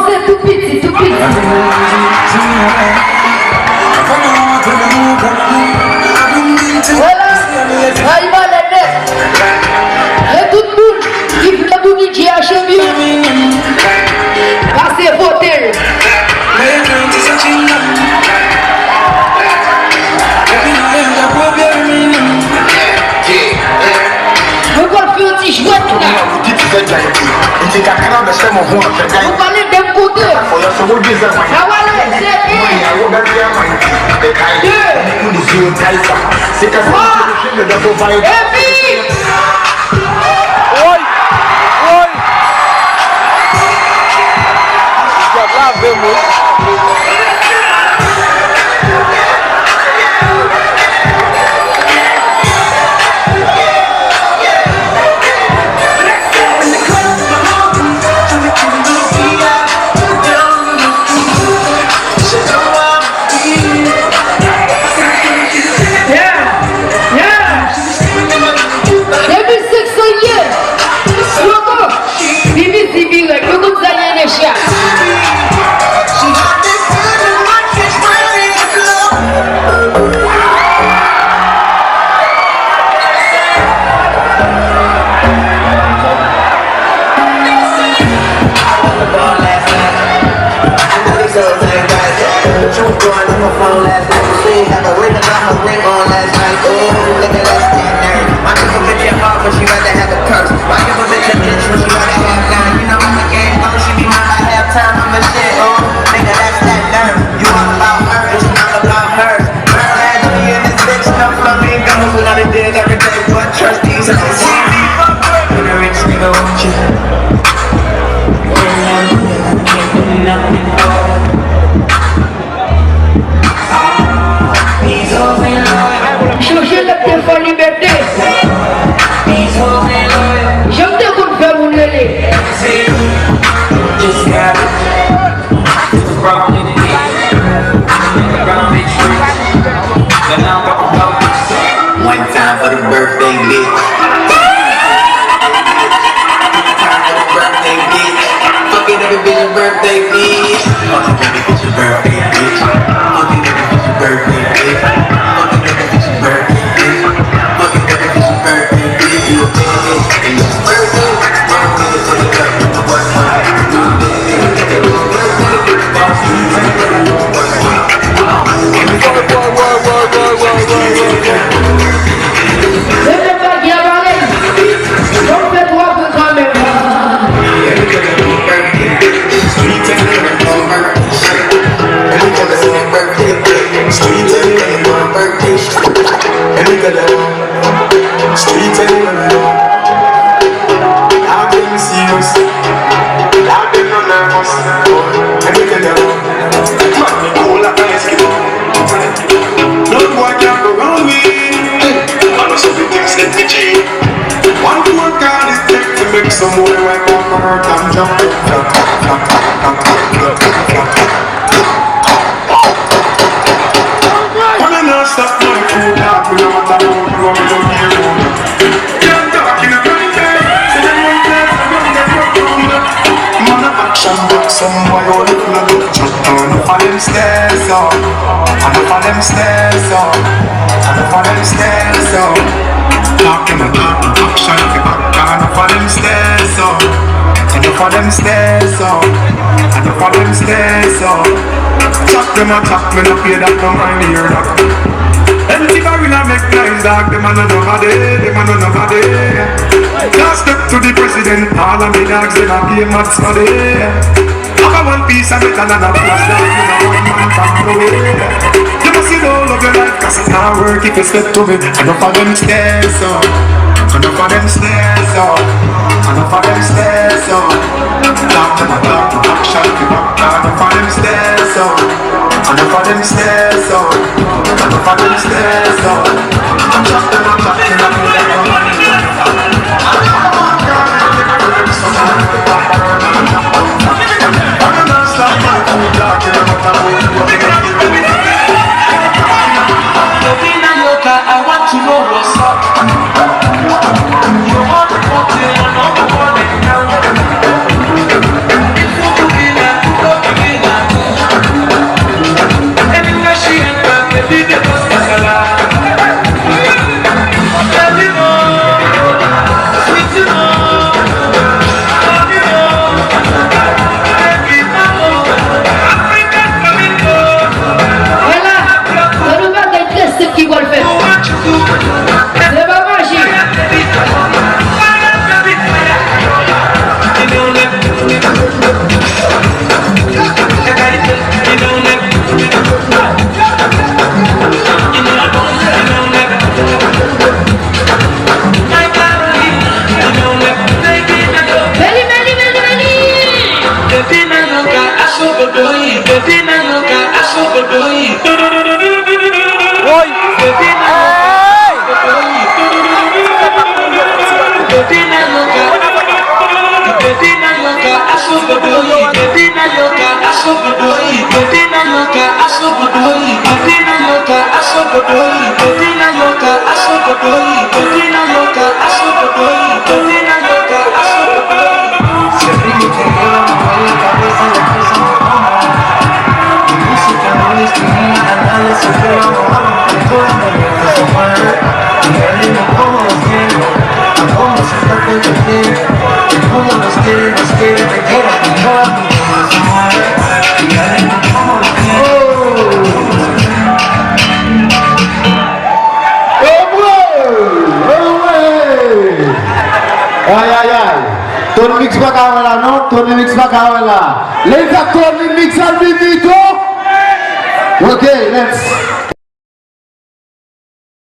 c'est tout petit, tout petit. Voilà, il va les mettre. Et tout le monde qui veut la bougie qui a acheté. Passez voter. Vous allez faire un petit chouette là. Vous parlez d'un côté. Ah voilà, c'est et puis Oi! Oi! Já lá vemos. changer le téléphone liberté. Je me découvre faire mon lélé. One time for the birthday bitch. Fuck it, every bitch your birthday bitch. Fuck it, every bitch your birthday bitch. Fuck it, every bitch your birthday bitch. Fuck it, every bitch your birthday bitch. Fuck it, every bitch your birthday bitch. You a big bitch and it's your birthday. One nigga to the left, one Someone went walk on her and jump. Come and not stop my food now. We don't want to go to the hero. You're talking about it. Say that one place, I'm going to go down. Man of action, but some boy all little look. Enough of them stairs up. Enough of them stairs up. Enough of them stairs up. Talking about action, enough of them stairs up. Enough of them stairs up. Enough of them stairs up. Talk them a talk, me no pay that, no mind me hear that. Empty barrel a make nice dog, them a no nobody, them a no nobody. Last step to the president, all of me dogs, them a game at study. Have a one piece of metal and a flash dog, you know one man from the way. You must see the whole of your life, cause it can't work if you step to me. Enough of them stairs up. Enough of them stairs up. Enough of them stairs up. Talk them a talk, action to back. Enough of them stairs up. Enough of them stairs up. Enough of them stairs up. Talk them a talk, you know me like a man. I'm not stop my food talk, you know what I'm doing. I want to know what's up. You want to put it on the one and now. If you do it, Patina loca, azúcar boy, patina loca, azúcar boy. Si el ritmo te lleva, mueve la cabeza y la cosa me toma. Mi música no discrimina a nadie, siempre vamos a romper todo el mundo se mueve. Y el ritmo como los quiero, a cómo se está convirtiendo. El mundo nos quiere, te quiere, y yo a mi mundo se mueve. Y el ritmo como los quiero. Aïe aïe aïe. Ton mix pas là, non? Ton mix pas là. Les acteurs mix à vivito. Ok, let's.